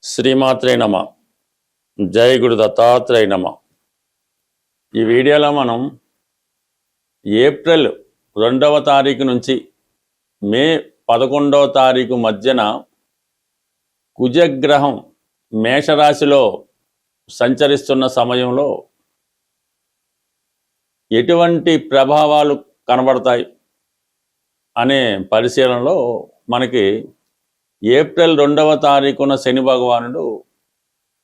శ్రీమాత్రే నమ. జై గురు దత్తాత్రేయ నమ. ఈ వీడియోలో మనం ఏప్రిల్ 2వ తారీఖు నుంచి మే 11వ తారీఖు మధ్యన కుజగ్రహం మేషరాశిలో సంచరిస్తున్న సమయంలో ఎటువంటి ప్రభావాలు కనబడతాయి అనే పరిశీలనలో మనకి ఏప్రిల్ 2వ తారీఖున శని భగవానుడు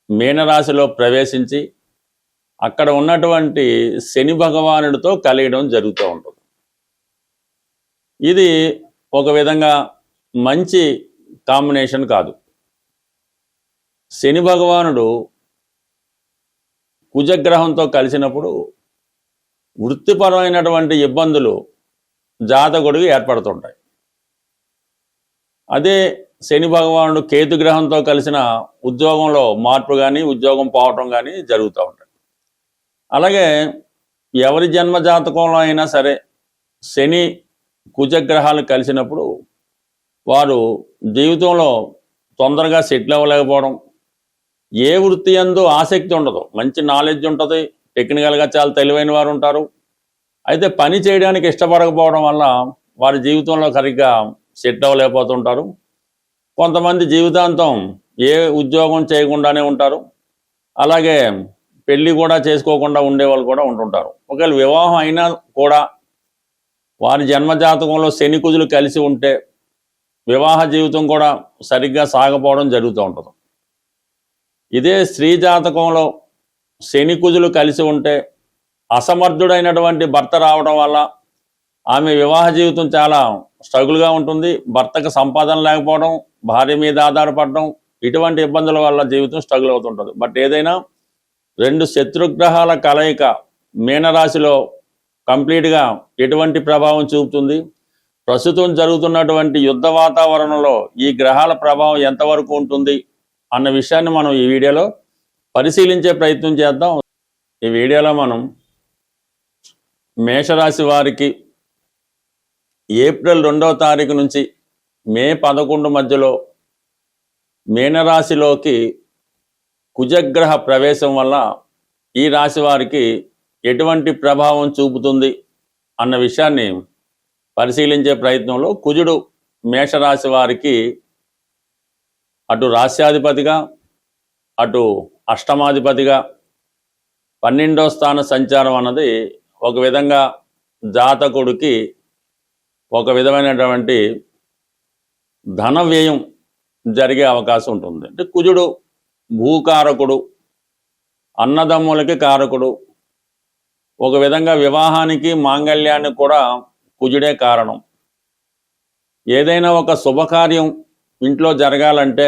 మీనరాశిలో ప్రవేశించి అక్కడ ఉన్నటువంటి శని భగవానుడితో కలియడం జరుగుతూ ఉంటుంది. ఇది ఒక విధంగా మంచి కాంబినేషన్ కాదు. శని భగవానుడు కుజగ్రహంతో కలిసినప్పుడు వృత్తిపరమైనటువంటి ఇబ్బందులు జాతకుడికి ఏర్పడుతుంటాయి. అదే శని భగవానుడు కేతుగ్రహంతో కలిసిన ఉద్యోగంలో మార్పు కానీ ఉద్యోగం పోవటం కానీ జరుగుతూ ఉంటాయి. అలాగే ఎవరి జన్మ జాతకంలో అయినా సరే శని కుజగ్రహాలు కలిసినప్పుడు వారు జీవితంలో తొందరగా సెటిల్ అవ్వలేకపోవడం, ఏ వృత్తి యందు ఆసక్తి ఉండదు, మంచి నాలెడ్జ్ ఉంటుంది, టెక్నికల్గా చాలా తెలివైన వారు ఉంటారు, అయితే పని చేయడానికి ఇష్టపడకపోవడం వల్ల వారి జీవితంలో సరిగ్గా సెట్ అవ్వలేకపోతుంటారు. కొంతమంది జీవితాంతం ఏ ఉద్యోగం చేయకుండానే ఉంటారు. అలాగే పెళ్ళి కూడా చేసుకోకుండా ఉండేవాళ్ళు కూడా ఉంటుంటారు. ఒకవేళ వివాహం అయినా కూడా వారి జన్మజాతకంలో శని కుజులు కలిసి ఉంటే వివాహ జీవితం కూడా సరిగ్గా సాగపోవడం జరుగుతూ ఉంటుంది. ఇదే స్త్రీ జాతకంలో శని కుజులు కలిసి ఉంటే అసమర్థుడైనటువంటి భర్త రావడం వల్ల ఆమె వివాహ జీవితం చాలా స్ట్రగుల్గా ఉంటుంది. భర్తకు సంపాదన లేకపోవడం, భార్య మీద ఆధారపడడం, ఇటువంటి ఇబ్బందుల వల్ల జీవితం స్ట్రగుల్ అవుతుంటుంది. బట్ ఏదైనా రెండు శత్రుగ్రహాల కలయిక మీనరాశిలో కంప్లీట్గా ఎటువంటి ప్రభావం చూపుతుంది, ప్రస్తుతం జరుగుతున్నటువంటి యుద్ధ వాతావరణంలో ఈ గ్రహాల ప్రభావం ఎంతవరకు ఉంటుంది అన్న విషయాన్ని మనం ఈ వీడియోలో పరిశీలించే ప్రయత్నం చేద్దాం. ఈ వీడియోలో మనం మేషరాశి వారికి ఏప్రిల్ 2వ తారీఖు నుంచి మే 11 మధ్యలో మీనరాశిలోకి కుజగ్రహ ప్రవేశం వల్ల ఈ రాశి వారికి ఎటువంటి ప్రభావం చూపుతుంది అన్న విషయాన్ని పరిశీలించే ప్రయత్నంలో కుజుడు మేషరాశి వారికి అటు రాశ్యాధిపతిగా అటు అష్టమాధిపతిగా 12వ స్థాన సంచారం అన్నది ఒక విధంగా జాతకుడికి ఒక విధమైనటువంటి ధన వ్యయం జరిగే అవకాశం ఉంటుంది. అంటే కుజుడు భూకారకుడు, అన్నదమ్ములకి కారకుడు, ఒక విధంగా వివాహానికి మాంగళ్యానికి కూడా కుజుడే కారణం. ఏదైనా ఒక శుభకార్యం ఇంట్లో జరగాలంటే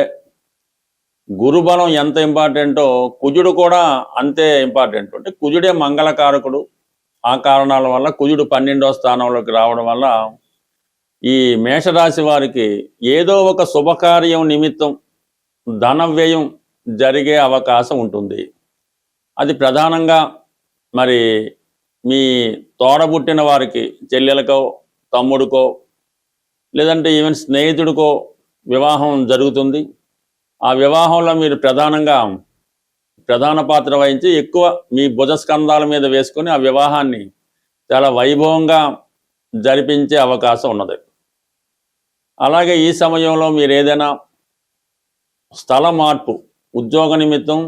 గురుబలం ఎంత ఇంపార్టెంటో కుజుడు కూడా అంతే ఇంపార్టెంట్. అంటే కుజుడే మంగళకారకుడు. ఆ కారణాల వల్ల కుజుడు 12వ స్థానంలోకి రావడం వల్ల ఈ మేషరాశి వారికి ఏదో ఒక శుభకార్యం నిమిత్తం ధన వ్యయం జరిగే అవకాశం ఉంటుంది. అది ప్రధానంగా మరి మీ తోడబుట్టిన వారికి, చెల్లెలకో తమ్ముడికో లేదంటే ఈవెన్ స్నేహితుడికో వివాహం జరుగుతుంది. ఆ వివాహంలో మీరు ప్రధాన పాత్ర వహించి ఎక్కువ మీ భుజస్కంధాల మీద వేసుకొని ఆ వివాహాన్ని చాలా వైభవంగా జరిపించే అవకాశం ఉన్నది. అలాగే ఈ సమయంలో మీరు ఏదైనా స్థల మార్పు, ఉద్యోగ నిమిత్తం,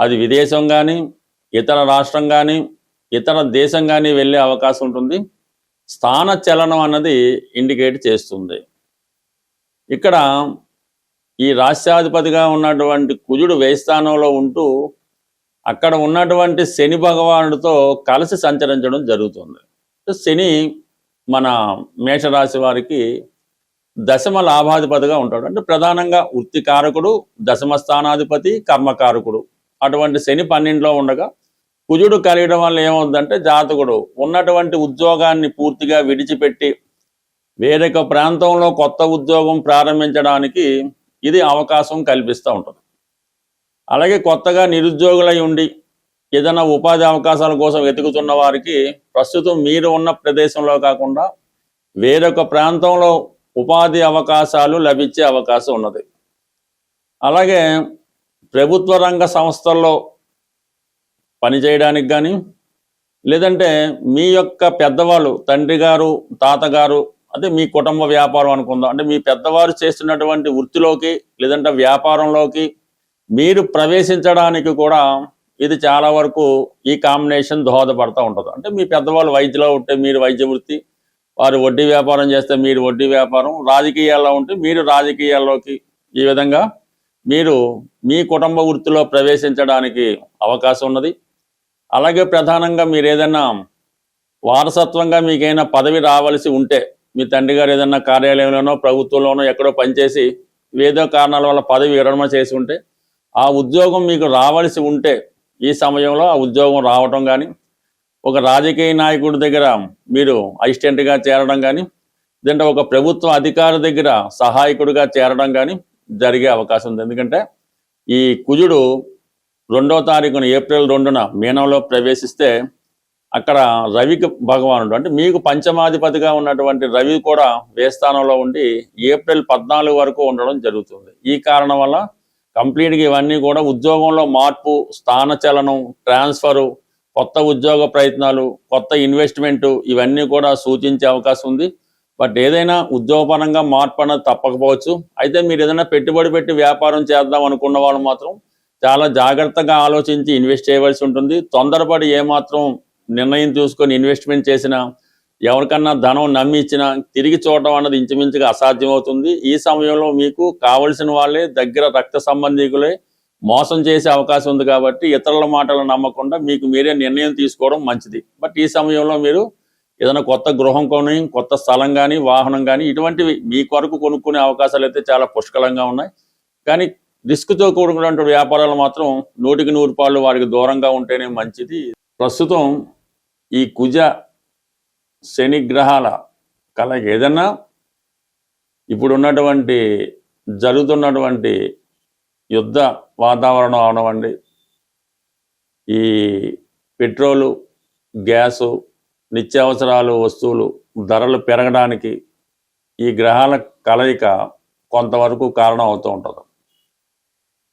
అది విదేశం కానీ ఇతర రాష్ట్రం కానీ ఇతర దేశం కానీ వెళ్ళే అవకాశం ఉంటుంది. స్థాన చలనం అన్నది ఇండికేట్ చేస్తుంది. ఇక్కడ ఈ రాష్ట్రాధిపతిగా ఉన్నటువంటి కుజుడు వ్యయ స్థానంలో ఉంటూ అక్కడ ఉన్నటువంటి శని భగవానుడితో కలిసి సంచరించడం జరుగుతుంది. శని మన మేషరాశి వారికి దశమ లాభాధిపతిగా ఉంటాడు. అంటే ప్రధానంగా వృత్తికారకుడు, దశమ స్థానాధిపతి, కర్మకారకుడు. అటువంటి శని 12లో ఉండగా కుజుడు కలిగడం వల్ల ఏమవుతుందంటే జాతకుడు ఉన్నటువంటి ఉద్యోగాన్ని పూర్తిగా విడిచిపెట్టి వేరొక ప్రాంతంలో కొత్త ఉద్యోగం ప్రారంభించడానికి ఇది అవకాశం కల్పిస్తూ ఉంటుంది. అలాగే కొత్తగా నిరుద్యోగులై ఉండి ఏదైనా ఉపాధి అవకాశాల కోసం వెతుకుతున్న వారికి ప్రస్తుతం మీరు ఉన్న ప్రదేశంలో కాకుండా వేరొక ప్రాంతంలో ఉపాధి అవకాశాలు లభించే అవకాశం ఉన్నది. అలాగే ప్రభుత్వ రంగ సంస్థల్లో పనిచేయడానికి కానీ, లేదంటే మీ యొక్క పెద్దవాళ్ళు తండ్రి గారు, తాతగారు, అంటే మీ కుటుంబ వ్యాపారం అనుకుందాం, అంటే మీ పెద్దవారు చేస్తున్నటువంటి వృత్తిలోకి లేదంటే వ్యాపారంలోకి మీరు ప్రవేశించడానికి కూడా ఇది చాలా వరకు ఈ కాంబినేషన్ దోహదపడుతూ ఉంటుంది. అంటే మీ పెద్దవాళ్ళు వైద్యులో ఉంటే మీరు వైద్య వృత్తి, వారు వడ్డీ వ్యాపారం చేస్తే మీరు వడ్డీ వ్యాపారం, రాజకీయాల్లో ఉంటే మీరు రాజకీయాల్లోకి, ఈ విధంగా మీరు మీ కుటుంబ వృత్తిలో ప్రవేశించడానికి అవకాశం ఉన్నది. అలాగే ప్రధానంగా మీరు ఏదైనా వారసత్వంగా మీకైనా పదవి రావాల్సి ఉంటే, మీ తండ్రి గారు ఏదైనా కార్యాలయంలోనో ప్రభుత్వంలోనో ఎక్కడో పనిచేసి ఏదో కారణాల వల్ల పదవి విరమణ చేసి ఉంటే, ఆ ఉద్యోగం మీకు రావాల్సి ఉంటే ఈ సమయంలో ఆ ఉద్యోగం రావటం కానీ, ఒక రాజకీయ నాయకుడి దగ్గర మీరు అసిస్టెంట్గా చేరడం కానీ, లేదంటే ఒక ప్రభుత్వ అధికారి దగ్గర సహాయకుడిగా చేరడం కానీ జరిగే అవకాశం ఉంది. ఎందుకంటే ఈ కుజుడు 2వ తారీఖున ఏప్రిల్ 2న మీనంలో ప్రవేశిస్తే అక్కడ రవికి భగవానుడు, అంటే మీకు పంచమాధిపతిగా ఉన్నటువంటి రవి కూడా వేస్థానంలో ఉండి ఏప్రిల్ 14 వరకు ఉండడం జరుగుతుంది. ఈ కారణం వల్ల కంప్లీట్గా ఇవన్నీ కూడా ఉద్యోగంలో మార్పు, స్థానచలనం, ట్రాన్స్ఫరు, కొత్త ఉద్యోగ ప్రయత్నాలు, కొత్త ఇన్వెస్ట్మెంటు, ఇవన్నీ కూడా సూచించే అవకాశం ఉంది. బట్ ఏదైనా ఉద్యోగపరంగా మార్పు అనేది తప్పకపోవచ్చు. అయితే మీరు ఏదైనా పెట్టుబడి పెట్టి వ్యాపారం చేద్దాం అనుకున్న వాళ్ళు మాత్రం చాలా జాగ్రత్తగా ఆలోచించి ఇన్వెస్ట్ చేయవలసి ఉంటుంది. తొందరపడి ఏమాత్రం నిర్ణయం తీసుకొని ఇన్వెస్ట్మెంట్ చేసినా, ఎవరికన్నా ధనం నమ్మి ఇచ్చినా తిరిగి చూడటం అన్నది ఇంచుమించుగా అసాధ్యమవుతుంది. ఈ సమయంలో మీకు కావలసిన వాళ్ళే, దగ్గర రక్త సంబంధికులే మోసం చేసే అవకాశం ఉంది. కాబట్టి ఇతరుల మాటలు నమ్మకుండా మీకు మీరే నిర్ణయం తీసుకోవడం మంచిది. బట్ ఈ సమయంలో మీరు ఏదైనా కొత్త గృహం కొని, కొత్త స్థలం కానీ, వాహనం కానీ, ఇటువంటివి మీ కొరకు కొనుక్కునే అవకాశాలు అయితే చాలా పుష్కలంగా ఉన్నాయి. కానీ రిస్క్తో కూడుకున్నటువంటి వ్యాపారాలు మాత్రం 100కి 100 వారికి దూరంగా ఉంటేనే మంచిది. ప్రస్తుతం ఈ కుజ శని గ్రహాల కలయిక ఏదన్నా ఇప్పుడున్నటువంటి జరుగుతున్నటువంటి యుద్ధ వాతావరణం అవనవండి, ఈ పెట్రోలు, గ్యాసు, నిత్యావసరాలు వస్తువులు ధరలు పెరగడానికి ఈ గ్రహాల కలయిక కొంతవరకు కారణం అవుతూ ఉంటుంది.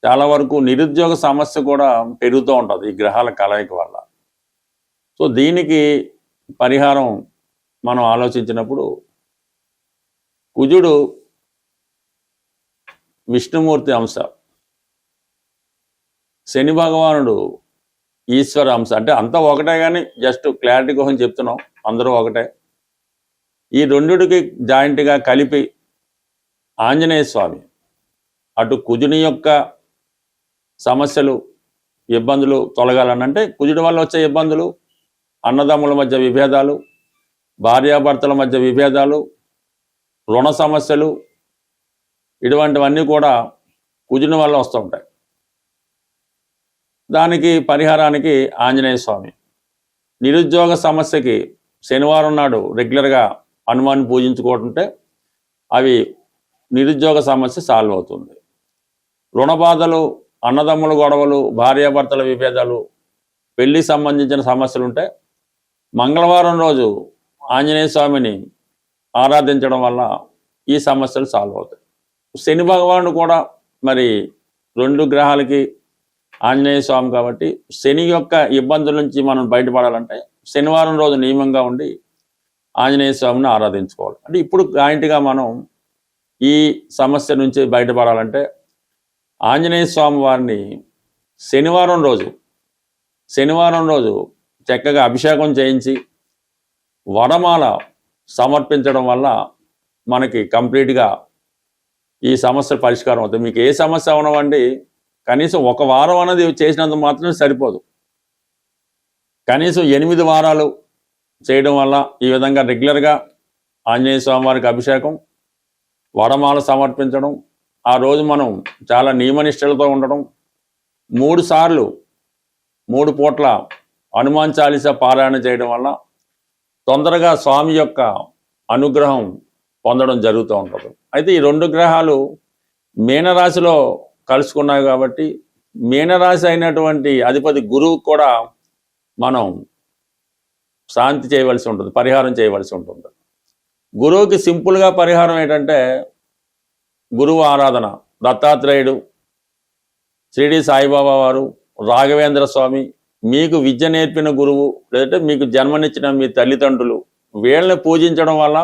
చాలా వరకు నిరుద్యోగ సమస్య కూడా పెరుగుతూ ఉంటుంది ఈ గ్రహాల కలయిక వల్ల. సో దీనికి పరిహారం మనం ఆలోచించినప్పుడు, కుజుడు విష్ణుమూర్తి అంశ, శని భగవానుడు ఈశ్వర అంశ. అంటే అంతా ఒకటే, కానీ జస్ట్ క్లారిటీ కోసం చెప్తున్నాం, అందరూ ఒకటే. ఈ రెండుకి జాయింట్గా కలిపి ఆంజనేయ స్వామి అటు కుజుని యొక్క సమస్యలు, ఇబ్బందులు తొలగాలనంటే, కుజుడి వల్ల వచ్చే ఇబ్బందులు, అన్నదమ్ముల మధ్య విభేదాలు, భార్యాభర్తల మధ్య విభేదాలు, రుణ సమస్యలు, ఇటువంటివన్నీ కూడా కుజుని వల్ల వస్తూ ఉంటాయి. దానికి పరిహారానికి ఆంజనేయ స్వామి. నిరుద్యోగ సమస్యకి శనివారం నాడు రెగ్యులర్గా హనుమాన్ని పూజించుకుంటుంటే అవి నిరుద్యోగ సమస్య సాల్వ్ అవుతుంది. రుణ బాధలు, అన్నదమ్ముల గొడవలు, భార్యాభర్తల విభేదాలు, పెళ్లి సంబంధించిన సమస్యలు ఉంటే మంగళవారం రోజు ఆంజనేయ స్వామిని ఆరాధించడం వల్ల ఈ సమస్యలు సాల్వ్ అవుతాయి. శని భగవానుడు కూడా మరి 2 గ్రహాలకి ఆంజనేయ స్వామి కాబట్టి శని యొక్క ఇబ్బందుల నుంచి మనం బయటపడాలంటే శనివారం రోజు నియమంగా ఉండి ఆంజనేయ స్వామిని ఆరాధించుకోవాలి. అంటే ఇప్పుడు జాయింట్గా మనం ఈ సమస్య నుంచి బయటపడాలంటే ఆంజనేయ స్వామి వారిని శనివారం రోజు చక్కగా అభిషేకం చేయించి వడమాల సమర్పించడం వల్ల మనకి కంప్లీట్గా ఈ సమస్య పరిష్కారం అవుతుంది. మీకు ఏ సమస్య అవనవండి, కనీసం 1 వారం అనేది చేసినందుకు మాత్రమే సరిపోదు. కనీసం 8 వారాలు చేయడం వల్ల ఈ విధంగా రెగ్యులర్గా ఆంజనేయ స్వామి వారికి అభిషేకం, వడమాల సమర్పించడం, ఆ రోజు మనం చాలా నియమనిష్టలతో ఉండడం, 3 సార్లు 3 పూట్ల హనుమాన్ చాలీసా పారాయణ చేయడం వల్ల తొందరగా స్వామి యొక్క అనుగ్రహం పొందడం జరుగుతూ ఉంటుంది. అయితే ఈ 2 గ్రహాలు మీనరాశిలో కలుసుకున్నాయి కాబట్టి మీనరాశి అయినటువంటి అధిపతి గురువు కూడా మనం శాంతి చేయవలసి ఉంటుంది, పరిహారం చేయవలసి ఉంటుంది. గురువుకి సింపుల్గా పరిహారం ఏంటంటే గురువు ఆరాధన, దత్తాత్రేయుడు, షిరిడి సాయిబాబా వారు, రాఘవేంద్ర స్వామి, మీకు విద్య నేర్పిన గురువు, లేదంటే మీకు జన్మనిచ్చిన మీ తల్లిదండ్రులు, వీళ్ళని పూజించడం వల్ల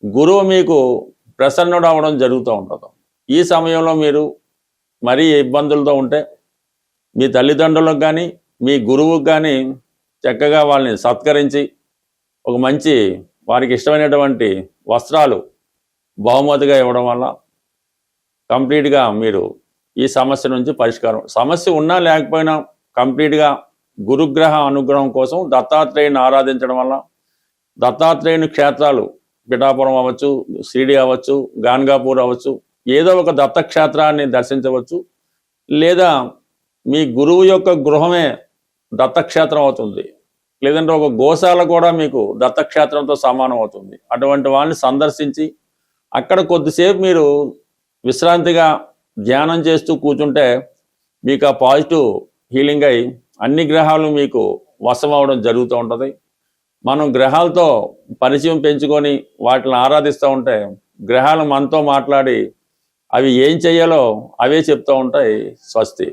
గురువు మీకు ప్రసన్నుడు అవ్వడం జరుగుతూ ఉంటుంది. ఈ సమయంలో మీరు మరీ ఇబ్బందులతో ఉంటే మీ తల్లిదండ్రులకు కానీ మీ గురువుకు కానీ చక్కగా వాళ్ళని సత్కరించి ఒక మంచి వారికి ఇష్టమైనటువంటి వస్త్రాలు బహుమతిగా ఇవ్వడం వల్ల కంప్లీట్గా మీరు ఈ సమస్య నుంచి పరిష్కారం, సమస్య ఉన్నా లేకపోయినా కంప్లీట్గా గురుగ్రహ అనుగ్రహం కోసం దత్తాత్రేయుని ఆరాధించడం వల్ల, దత్తాత్రేయుని క్షేత్రాలు పిఠాపురం అవ్వచ్చు, షిరిడి అవ్వచ్చు, గాన్గాపూర్ అవ్వచ్చు, ఏదో ఒక దత్తక్షేత్రాన్ని దర్శించవచ్చు. లేదా మీ గురువు యొక్క గృహమే దత్తక్షేత్రం అవుతుంది, లేదంటే ఒక గోశాల కూడా మీకు దత్తక్షేత్రంతో సమానం అవుతుంది. అటువంటి వాళ్ళని సందర్శించి అక్కడ కొద్దిసేపు మీరు విశ్రాంతిగా ధ్యానం చేస్తూ కూర్చుంటే మీకు ఆ పాజిటివ్ హీలింగ్ అయి అన్ని గ్రహాలు మీకు వశం అవడం జరుగుతూ ఉంటుంది. మనం గ్రహాలతో పరిచయం పెంచుకొని వాటిని ఆరాధిస్తూ ఉంటే గ్రహాలు మనతో మాట్లాడి అవి ఏం చేయాలో అవే చెప్తూ ఉంటాయి. స్వస్తి.